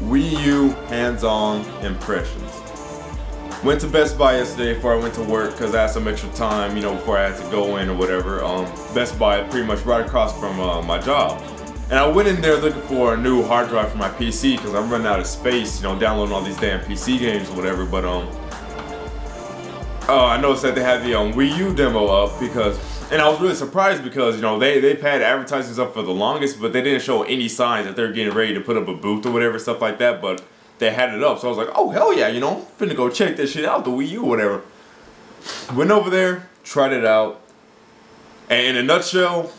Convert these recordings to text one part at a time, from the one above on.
Wii U Hands-on Impressions. Went to Best Buy yesterday before I went to work because I had some extra time, before I had to go in or whatever. Best Buy pretty much right across from my job. And I went in there looking for a new hard drive for my PC because I'm running out of space, downloading all these damn PC games or whatever. But I noticed that they had the Wii U demo up and I was really surprised because they've had advertisements up for the longest, but they didn't show any signs that they're getting ready to put up a booth or whatever, stuff like that. But they had it up, so I was like, oh hell yeah, finna go check this shit out, the Wii U or whatever. Went over there, tried it out, and in a nutshell,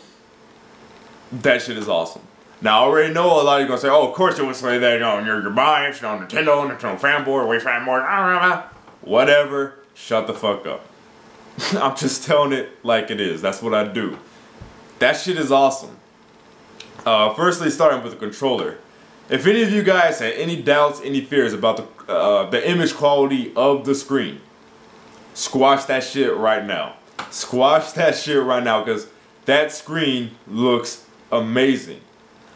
that shit is awesome. Now I already know a lot of you gonna say, oh, of course you would say that, you're biased, Nintendo fanboy, way fanboy, whatever. Shut the fuck up. I'm just telling it like it is. That's what I do. That shit is awesome. Firstly, starting with the controller. If any of you guys had any doubts, any fears about the image quality of the screen, squash that shit right now. Squash that shit right now because that screen looks amazing.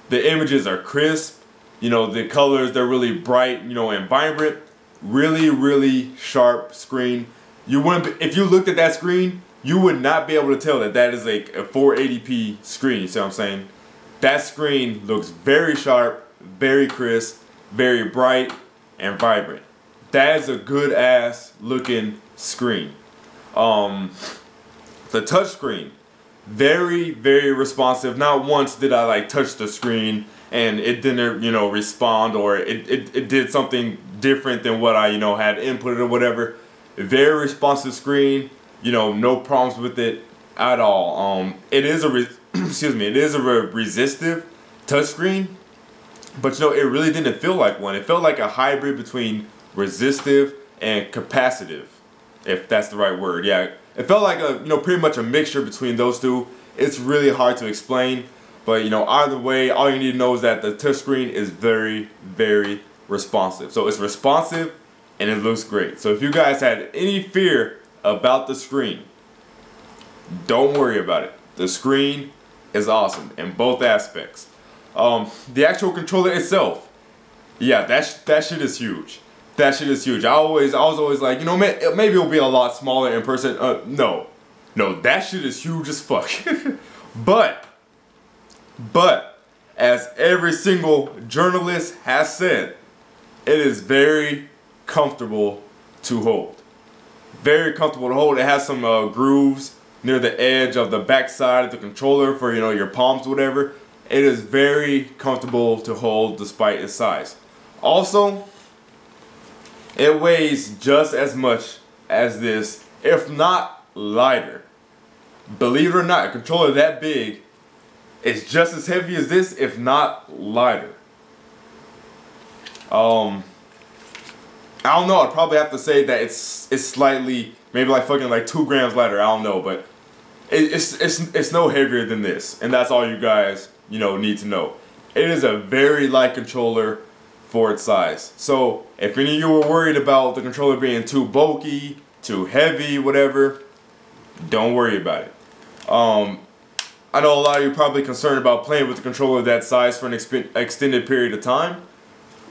The images are crisp. The colors, they're really bright, and vibrant. Really, really sharp screen. You wouldn't, if you looked at that screen, you would not be able to tell that that is a 480p screen. You see what I'm saying? That screen looks very sharp, very crisp, very bright, and vibrant. That is a good ass looking screen. The touch screen, very, very responsive. Not once did I touch the screen and it didn't, respond, or it did something different than what I, had inputted or whatever. Very responsive screen, no problems with it at all. It is a resistive touchscreen, but it really didn't feel like one. It felt like a hybrid between resistive and capacitive, if that's the right word. Yeah, it felt like pretty much a mixture between those two. It's really hard to explain. But either way, all you need to know is that the touchscreen is very, very responsive. So it's responsive and it looks great. So if you guys had any fear about the screen, don't worry about it. The screen is awesome in both aspects. The actual controller itself, yeah, that shit is huge. That shit is huge. I was always like, maybe it'll be a lot smaller in person. No, that shit is huge as fuck. But, as every single journalist has said, it is very comfortable to hold. Very comfortable to hold. It has some grooves near the edge of the back side of the controller for, your palms, whatever. It is very comfortable to hold despite its size. Also, it weighs just as much as this, if not lighter. Believe it or not, a controller that big, it's just as heavy as this, if not lighter. I don't know. I'd probably have to say that it's slightly, maybe fucking 2 grams lighter. I don't know, but it's no heavier than this, and that's all you guys need to know. It is a very light controller for its size. So if any of you were worried about the controller being too bulky, too heavy, whatever, don't worry about it. I know a lot of you are probably concerned about playing with the controller that size for an extended period of time.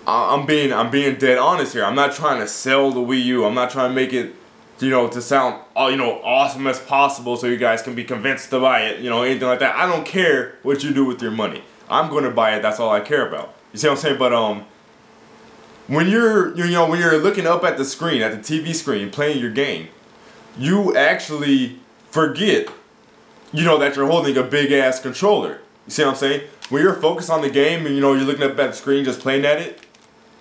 I'm being dead honest here. I'm not trying to sell the Wii U. I'm not trying to make it, to sound awesome as possible so you guys can be convinced to buy it, anything like that. I don't care what you do with your money. I'm going to buy it. That's all I care about. You see what I'm saying? But when you're looking up at the screen, at the TV screen, playing your game, you actually forget that you're holding a big ass controller. You see what I'm saying? When you're focused on the game and you're looking up at the screen just playing at it,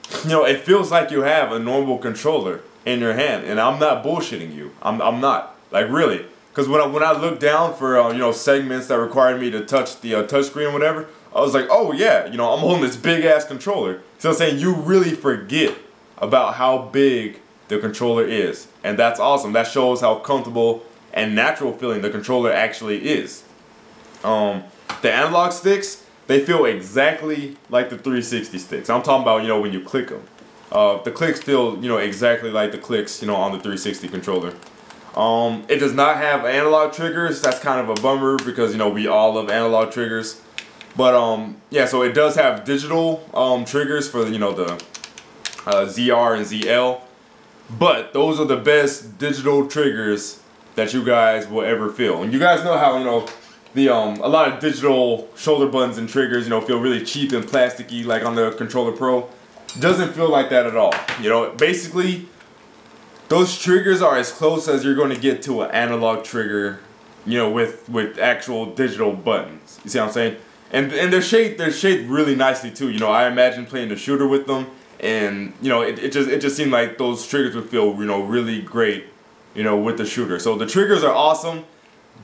it feels like you have a normal controller in your hand. And I'm not bullshitting you. I'm not. Really. Because when I look down for segments that required me to touch the touchscreen or whatever, I was like, oh yeah, I'm holding this big ass controller. So I'm saying you really forget about how big the controller is. And that's awesome. That shows how comfortable and natural feeling the controller actually is. The analog sticks, they feel exactly like the 360 sticks. I'm talking about, when you click them. The clicks feel, exactly like the clicks, on the 360 controller. It does not have analog triggers. That's kind of a bummer because, we all love analog triggers. But yeah, so it does have digital triggers for, you know, the ZR and ZL. But those are the best digital triggers that you guys will ever feel. And you guys know how, you know, the a lot of digital shoulder buttons and triggers, you know, feel really cheap and plasticky, like on the Controller Pro. Doesn't feel like that at all. You know, basically, those triggers are as close as you're going to get to an analog trigger, you know, with actual digital buttons. You see what I'm saying? And they're shaped really nicely too. You know, I imagine playing the shooter with them, and you know, it just seemed like those triggers would feel, you know, really great, you know, with the shooter. So the triggers are awesome.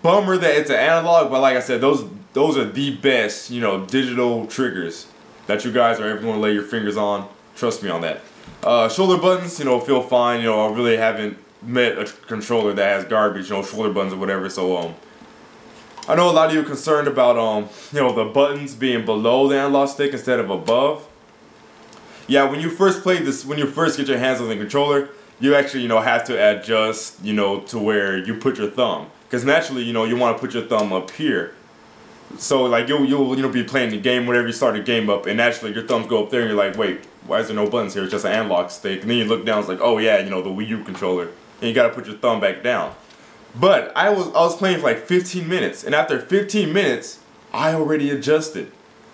Bummer that it's an analog, but like I said, those are the best, you know, digital triggers that you guys are ever going to lay your fingers on. Trust me on that. Shoulder buttons, you know, feel fine. You know, I really haven't met a controller that has garbage, you know, shoulder buttons or whatever. So I know a lot of you are concerned about you know, the buttons being below the analog stick instead of above. Yeah, when you first play this, when you first get your hands on the controller, you actually, you know, have to adjust, you know, to where you put your thumb. Because naturally, you know, you want to put your thumb up here. So like you'll you know, be playing the game whenever you start the game up, and naturally your thumbs go up there and you're like, wait, why is there no buttons here? It's just an analog stick. And then you look down, it's like, oh yeah, you know, the Wii U controller. And you gotta put your thumb back down. But I was playing for like 15 minutes, and after 15 minutes, I already adjusted.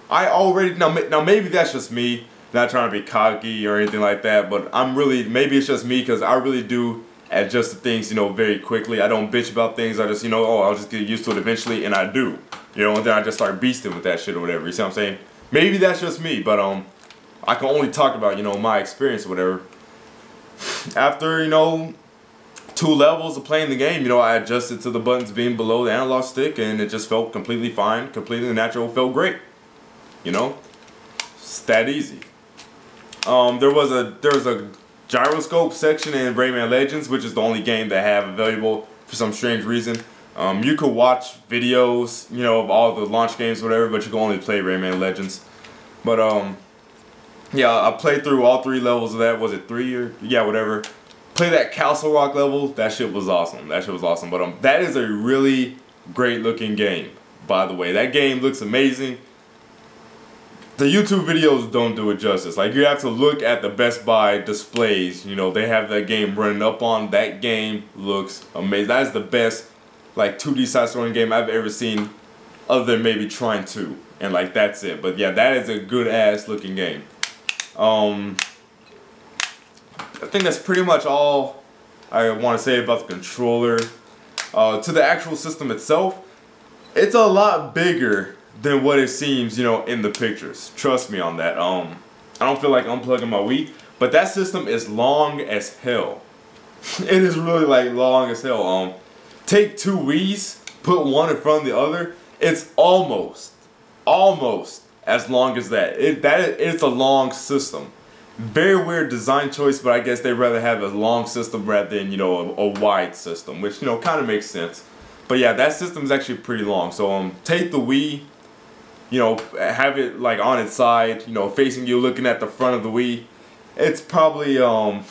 Now maybe that's just me, not trying to be cocky or anything like that, but maybe it's just me, because I really do adjust to things, you know, very quickly. I don't bitch about things. I just, you know, oh, I'll just get used to it eventually, and I do. You know, and then I just start beasting with that shit or whatever. You see what I'm saying? Maybe that's just me, but I can only talk about, you know, my experience or whatever. After, you know, 2 levels of playing the game, you know, I adjusted to the buttons being below the analog stick, and it just felt completely fine, completely natural, felt great. You know? It's that easy. There was a gyroscope section in Rayman Legends, which is the only game that I have available for some strange reason. You could watch videos, you know, of all the launch games, whatever, but you can only play Rayman Legends. But yeah, I played through all 3 levels of that. Was it 3 or yeah, whatever. Play that Castle Rock level. That shit was awesome. That shit was awesome. But that is a really great looking game, by the way. That game looks amazing. The YouTube videos don't do it justice. Like, you have to look at the Best Buy displays. You know, they have that game running up on. That game looks amazing. That is the best, like, 2D side-scrolling game I've ever seen, other than maybe Trine 2. And, like, that's it. But, yeah, that is a good-ass looking game. I think that's pretty much all I want to say about the controller. To the actual system itself, it's a lot bigger than what it seems, you know, in the pictures. Trust me on that. I don't feel like unplugging my Wii, but that system is long as hell. It is really like long as hell. Take 2 Wiis, put one in front of the other. It's almost as long as that. It's a long system. Very weird design choice, but I guess they'd rather have a long system rather than, you know, a wide system, which, you know, kind of makes sense. But yeah, that system is actually pretty long. So take the Wii, you know, have it like on its side, you know, facing you, looking at the front of the Wii. It's probably I'd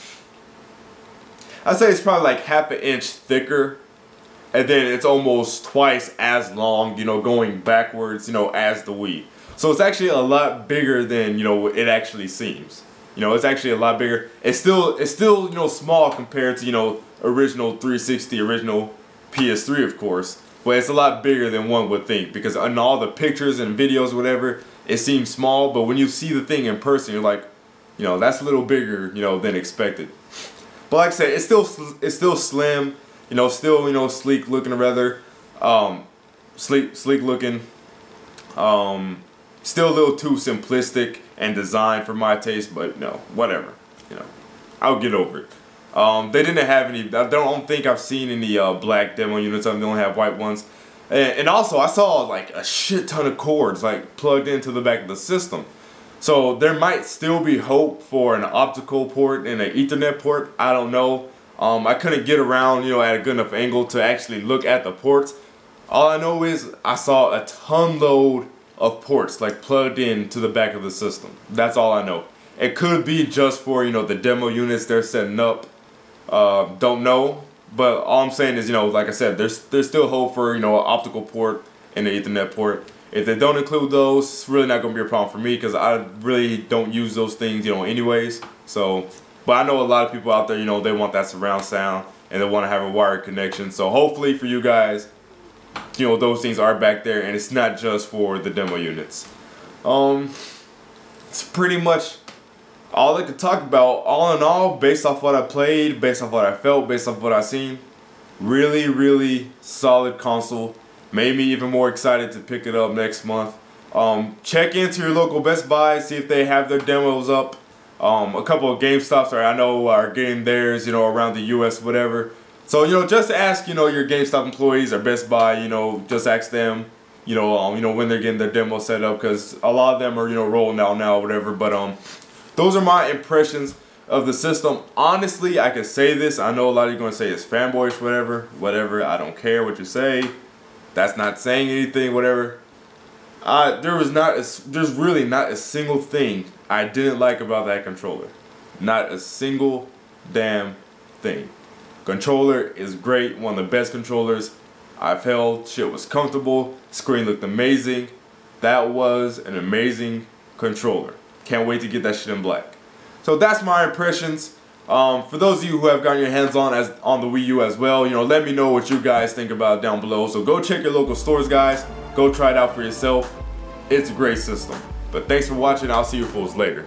say it's probably like half an inch thicker, and then it's almost twice as long, you know, going backwards, you know, as the Wii. So it's actually a lot bigger than, you know, it actually seems. You know, it's actually a lot bigger. It's still, you know, small compared to, you know, original 360, original PS3, of course. But it's a lot bigger than one would think, because in all the pictures and videos, whatever, it seems small. But when you see the thing in person, you're like, you know, that's a little bigger, you know, than expected. But like I said, it's still slim, you know, still, you know, sleek looking, rather, sleek looking. Still a little too simplistic and designed for my taste, but no, whatever. You know, I'll get over it. They didn't have any. I don't think I've seen any black demo units. They only have white ones. And also, I saw like a shit ton of cords like plugged into the back of the system. So there might still be hope for an optical port and an Ethernet port. I don't know. I couldn't get around, you know, at a good enough angle to actually look at the ports. All I know is I saw a ton load of ports like plugged in to the back of the system. That's all I know. It could be just for, you know, the demo units they're setting up. Don't know, but all I'm saying is, you know, like I said, there's still hope for, you know, an optical port and an Ethernet port. If they don't include those, it's really not gonna be a problem for me because I really don't use those things, you know, anyways. So, but I know a lot of people out there, you know, they want that surround sound and they want to have a wired connection. So hopefully for you guys, you know, those things are back there and it's not just for the demo units. It's pretty much all I could talk about. All in all, based off what I played, based off what I felt, based off what I seen, really solid console. Made me even more excited to pick it up next month. Check into your local Best Buy, see if they have their demos up. A couple of GameStops I know are getting theirs, you know, around the US, whatever. So, you know, just ask, you know, your GameStop employees or Best Buy, you know, just ask them, you know, when they're getting their demo set up, because a lot of them are, you know, rolling out now, whatever. But those are my impressions of the system. Honestly, I can say this. I know a lot of you are going to say it's fanboyish, whatever. I don't care what you say. That's not saying anything, whatever. There's really not a single thing I didn't like about that controller. Not a single damn thing. Controller is great, one of the best controllers I've held. Shit was comfortable, screen looked amazing. That was an amazing controller. Can't wait to get that shit in black. So that's my impressions. For those of you who have gotten your hands on the Wii U as well, you know, let me know what you guys think about it down below. So go check your local stores, guys. Go try it out for yourself. It's a great system. But thanks for watching. I'll see you fools later.